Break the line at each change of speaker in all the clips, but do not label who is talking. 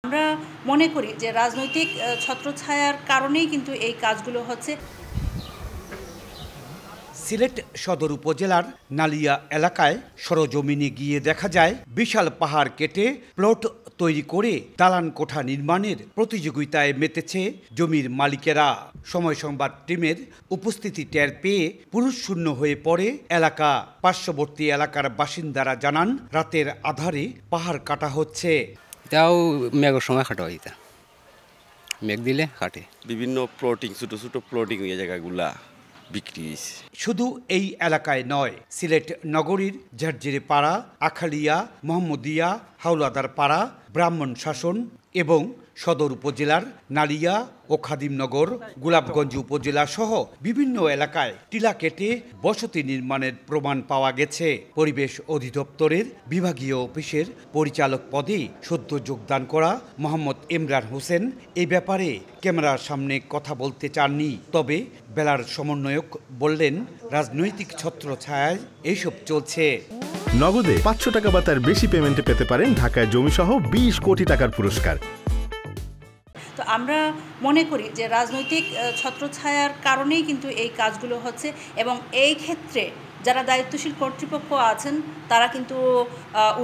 আমরা মনে করি যে রাজনৈতিক ছত্রছায়ার কারণেই কিন্তু এই কাজগুলো হচ্ছে।
সিলেট সদর উপজেলার নালিয়া এলাকায় সরজমিনে গিয়ে দেখা যায় বিশাল পাহাড় কেটে প্লট তৈরি করে দালান কোঠা নির্মাণের প্রতিযোগিতায় মেতেছে জমির মালিকেরা। সময় সংবাদ টিমের উপস্থিতি টের পেয়ে পুরুষ শূন্য হয়ে পড়ে এলাকা। পার্শ্ববর্তী এলাকার বাসিন্দারা জানান রাতের আধারে পাহাড় কাটা হচ্ছে।
তাও মেঘের সময় কাটা হয়, মেঘ দিলে কাটে।
বিভিন্ন প্লটিং ছোট ছোট প্লটিং হয়ে জায়গাগুলা বিক্রি হয়েছে।
শুধু এই এলাকায় নয়, সিলেট নগরীর ঝারঝিরে পাড়া, আখালিয়া, মোহাম্মদিয়া, হাওলাদার পাড়া, ব্রাহ্মণ শাসন এবং সদর উপজেলার নালিয়া ও খাদিমনগর, গোলাপগঞ্জ উপজেলা সহ বিভিন্ন এলাকায় টিলা কেটে বসতি নির্মাণের প্রমাণ পাওয়া গেছে। পরিবেশ অধিদপ্তরের বিভাগীয় অফিসের পরিচালক পদে সদ্য যোগদান করা মোহাম্মদ ইমরান হোসেন এই ব্যাপারে ক্যামেরার সামনে কথা বলতে চাননি। তবে বেলার সমন্বয়ক বললেন, রাজনৈতিক ছত্রছায়ায় এইসব চলছে।
নগদে 500 টাকা বা তার বেশি পেমেন্টে পেতে পারেন ঢাকায় জমিসহ 20 কোটি টাকার পুরস্কার।
তো আমরা মনে করি যে রাজনৈতিক ছত্রছায়ার কারণেই কিন্তু এই কাজগুলো হচ্ছে এবং এই ক্ষেত্রে যারা দায়িত্বশীল কর্তৃপক্ষ আছেন তারা কিন্তু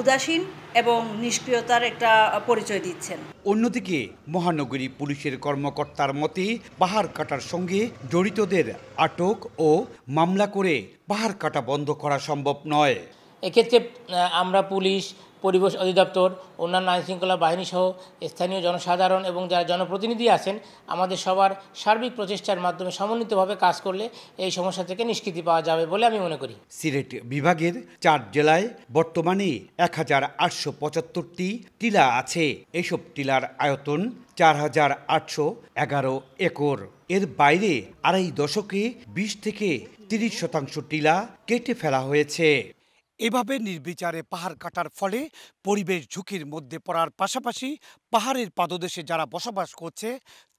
উদাসীন এবং নিষ্ক্রিয়তার একটা পরিচয় দিচ্ছেন।
অন্যদিকে মহানগরী পুলিশের কর্মকর্তার মতে পাহাড় কাটার সঙ্গে জড়িতদের আটক ও মামলা করে পাহাড় কাটা বন্ধ করা সম্ভব নয়।
এক্ষেত্রে আমরা পুলিশ, পরিবেশ অধিদপ্তর, অন্যান্য আইনশৃঙ্খলা বাহিনী সহ স্থানীয় জনসাধারণ এবং যারা জনপ্রতিনিধি আছেন আমাদের সবার সার্বিক প্রচেষ্টার মাধ্যমে সমন্বিতভাবে কাজ করলে এই সমস্যা থেকে নিষ্কৃতি পাওয়া যাবে বলে আমি মনে করি।
সিলেট বিভাগের 4 জেলায় বর্তমানে 1875টি টিলা আছে। এসব টিলার আয়তন 4811 একর। এর বাইরে আড়াই দশকে 20 থেকে 30% টিলা কেটে ফেলা হয়েছে। এভাবে নির্বিচারে পাহাড় কাটার ফলে পরিবেশ ঝুঁকির মধ্যে পড়ার পাশাপাশি পাহাড়ের পাদদেশে যারা বসবাস করছে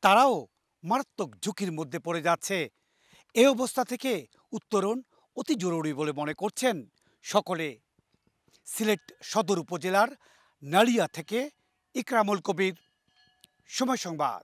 তারাও মারাত্মক ঝুঁকির মধ্যে পড়ে যাচ্ছে। এই অবস্থা থেকে উত্তরণ অতি জরুরি বলে মনে করছেন সকলে। সিলেট সদর উপজেলার নালিয়া থেকে ইকরামুল কবির, সময় সংবাদ।